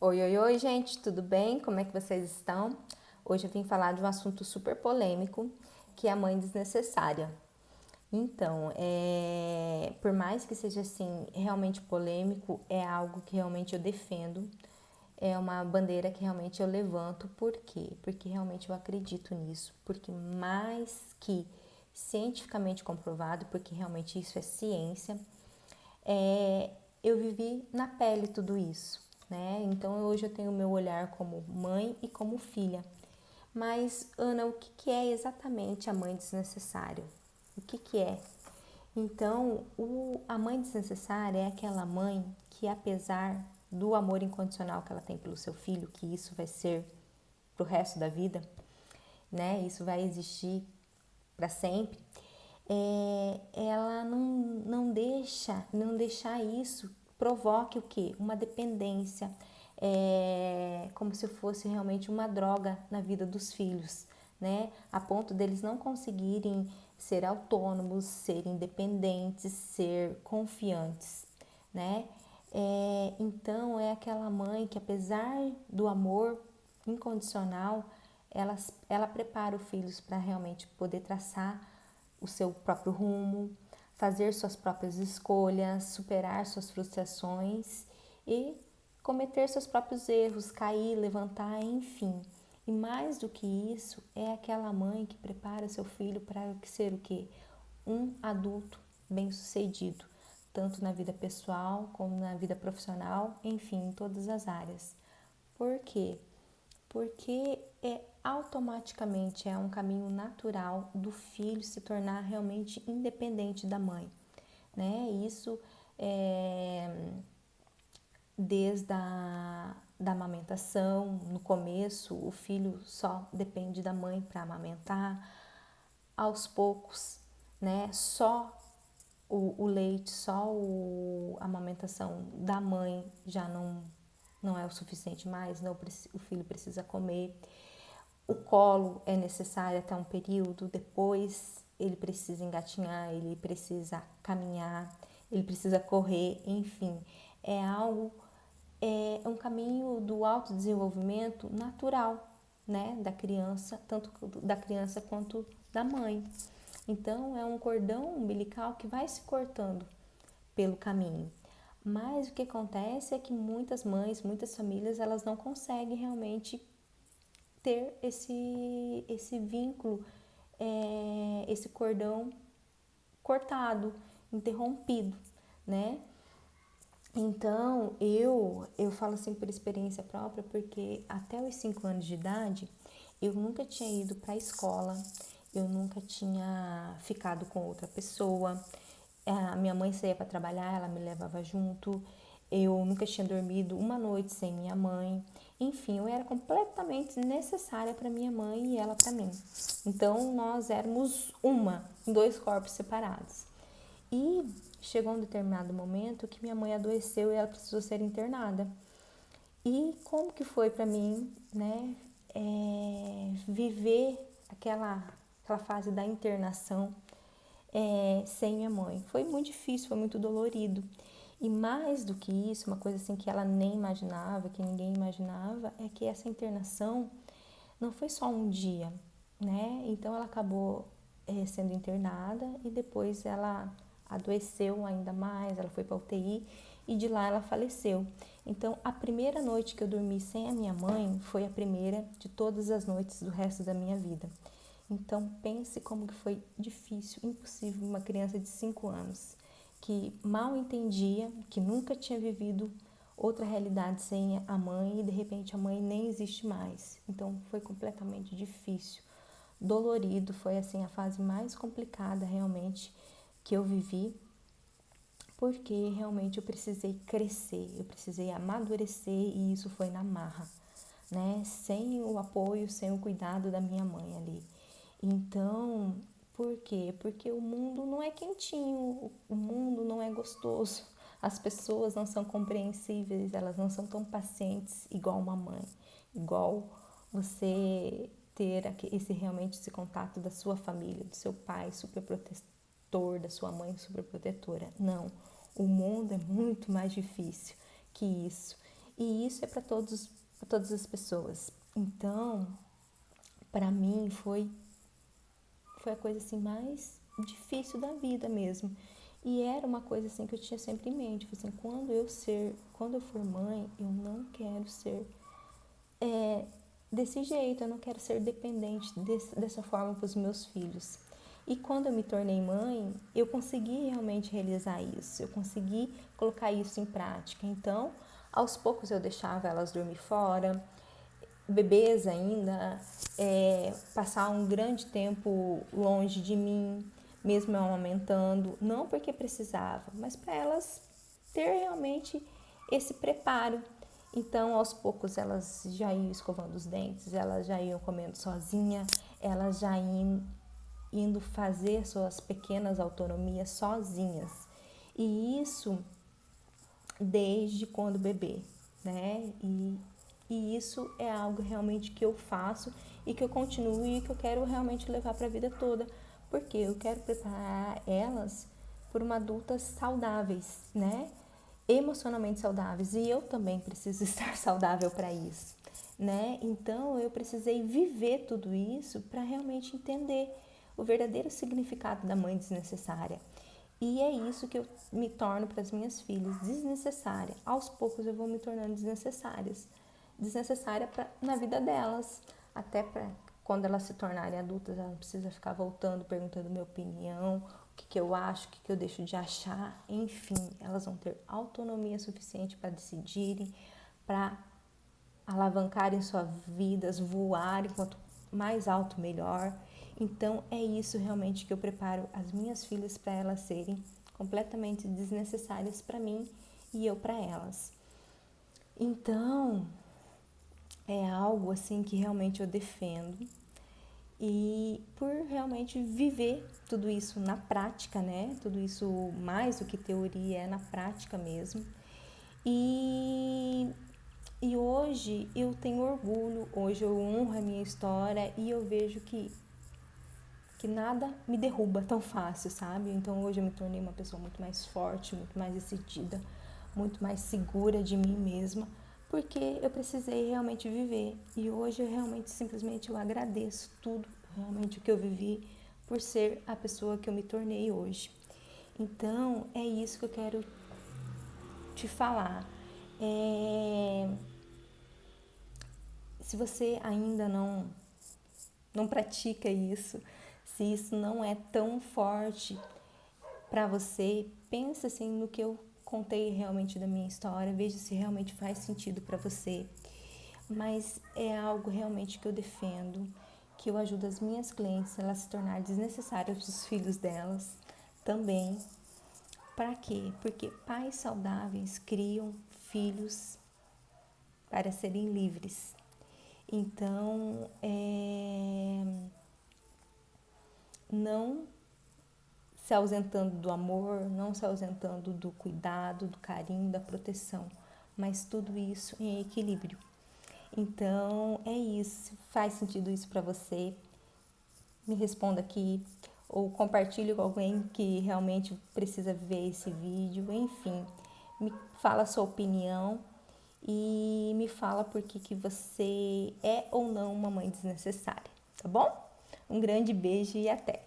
Oi, oi, oi, gente, tudo bem? Como é que vocês estão? Hoje eu vim falar de um assunto super polêmico, que é a mãe desnecessária. Então, por mais que seja assim, realmente polêmico, é algo que realmente eu defendo, é uma bandeira que realmente eu levanto. Por quê? Porque realmente eu acredito nisso, porque mais que cientificamente comprovado, porque realmente isso é ciência, é, eu vivi na pele tudo isso, né? Então hoje eu tenho o meu olhar como mãe e como filha. Mas, Ana, o que é exatamente a mãe desnecessária? O que é? Então, a mãe desnecessária é aquela mãe que, apesar do amor incondicional que ela tem pelo seu filho, que isso vai ser pro resto da vida, né? Isso vai existir para sempre. Ela não deixar isso provoque o quê? Uma dependência, como se fosse realmente uma droga na vida dos filhos, né? A ponto deles não conseguirem ser autônomos, ser independentes, ser confiantes, né? Então é aquela mãe que, apesar do amor incondicional, ela prepara os filhos para realmente poder traçar o seu próprio rumo, fazer suas próprias escolhas, superar suas frustrações e cometer seus próprios erros, cair, levantar, enfim. E mais do que isso, é aquela mãe que prepara seu filho para ser o quê? Um adulto bem-sucedido, tanto na vida pessoal como na vida profissional, enfim, em todas as áreas. Por quê? Porque automaticamente é um caminho natural do filho se tornar realmente independente da mãe, né? Isso é desde da amamentação. No começo, o filho só depende da mãe para amamentar. Aos poucos, né? Só o leite, só a amamentação da mãe já não é o suficiente mais, não, o filho precisa comer. O colo é necessário até um período, depois ele precisa engatinhar, ele precisa caminhar, ele precisa correr, enfim, é um caminho do autodesenvolvimento natural, né, da criança, tanto da criança quanto da mãe. Então é um cordão umbilical que vai se cortando pelo caminho. Mas o que acontece é que muitas mães, muitas famílias, elas não conseguem realmente ter esse vínculo, esse cordão cortado, interrompido, né? Então, eu falo assim por experiência própria, porque até os 5 anos de idade, eu nunca tinha ido para a escola, eu nunca tinha ficado com outra pessoa. A minha mãe saía para trabalhar, ela me levava junto. Eu nunca tinha dormido uma noite sem minha mãe. Enfim, eu era completamente necessária para minha mãe e ela para mim. Então, nós éramos uma, em dois corpos separados. E chegou um determinado momento que minha mãe adoeceu e ela precisou ser internada. E como que foi para mim, né, viver aquela fase da internação sem minha mãe? Foi muito difícil, foi muito dolorido. E mais do que isso, uma coisa assim que ela nem imaginava, que ninguém imaginava, é que essa internação não foi só um dia, né? Então ela acabou sendo internada e depois ela adoeceu ainda mais, ela foi para UTI e de lá ela faleceu. Então a primeira noite que eu dormi sem a minha mãe foi a primeira de todas as noites do resto da minha vida. Então pense como que foi difícil, impossível uma criança de 5 anos que mal entendia, que nunca tinha vivido outra realidade sem a mãe e de repente a mãe nem existe mais. Então foi completamente difícil, dolorido, foi assim a fase mais complicada realmente que eu vivi, porque realmente eu precisei crescer, eu precisei amadurecer e isso foi na marra, né? Sem o apoio, sem o cuidado da minha mãe ali. Então, por quê? Porque o mundo não é quentinho, o mundo não é gostoso, as pessoas não são compreensíveis, elas não são tão pacientes igual uma mãe, igual você ter esse realmente esse contato da sua família, do seu pai super protetor, da sua mãe super protetora. Não, o mundo é muito mais difícil que isso. E isso é para todas as pessoas. Então, para mim foi a coisa assim mais difícil da vida mesmo. E era uma coisa assim que eu tinha sempre em mente, assim, quando eu for mãe, eu não quero ser desse jeito, eu não quero ser dependente dessa forma para os meus filhos. E quando eu me tornei mãe, eu consegui realmente realizar isso, eu consegui colocar isso em prática. Então, aos poucos eu deixava elas dormir fora, bebês ainda, passar um grande tempo longe de mim, mesmo eu amamentando, não porque precisava, mas para elas ter realmente esse preparo. Então, aos poucos, elas já iam escovando os dentes, elas já iam comendo sozinha, elas já indo fazer suas pequenas autonomias sozinhas. E isso desde quando bebê, né? E isso é algo realmente que eu faço e que eu continuo e que eu quero realmente levar para a vida toda, porque eu quero preparar elas por uma adultas saudáveis, né? Emocionalmente saudáveis, e eu também preciso estar saudável para isso, né? Então eu precisei viver tudo isso para realmente entender o verdadeiro significado da mãe desnecessária. E é isso que eu me torno para as minhas filhas, desnecessária. Aos poucos eu vou me tornando desnecessária na vida delas, até para quando elas se tornarem adultas, ela não precisa ficar voltando, perguntando minha opinião, o que eu acho, o que eu deixo de achar, enfim, elas vão ter autonomia suficiente para decidirem, para alavancarem suas vidas, voarem, quanto mais alto, melhor. Então, é isso realmente que eu preparo as minhas filhas para elas serem completamente desnecessárias para mim e eu para elas. Então, é algo assim que realmente eu defendo e por realmente viver tudo isso na prática, né? Tudo isso mais do que teoria, é na prática mesmo. E hoje eu tenho orgulho, hoje eu honro a minha história e eu vejo que nada me derruba tão fácil, sabe? Então hoje eu me tornei uma pessoa muito mais forte, muito mais decidida, muito mais segura de mim mesma, porque eu precisei realmente viver. E hoje eu realmente simplesmente eu agradeço tudo, realmente o que eu vivi por ser a pessoa que eu me tornei hoje. Então é isso que eu quero te falar. Se você ainda não pratica isso, se isso não é tão forte para você, pensa assim no que eu contei realmente da minha história, veja se realmente faz sentido para você. Mas é algo realmente que eu defendo, que eu ajudo as minhas clientes a elas se tornarem desnecessárias para os filhos delas também. Para quê? Porque pais saudáveis criam filhos para serem livres. Então, não se ausentando do amor, não se ausentando do cuidado, do carinho, da proteção, mas tudo isso em equilíbrio. Então, é isso. Faz sentido isso para você? Me responda aqui ou compartilhe com alguém que realmente precisa ver esse vídeo. Enfim, me fala a sua opinião e me fala por que você é ou não uma mãe desnecessária, tá bom? Um grande beijo e até!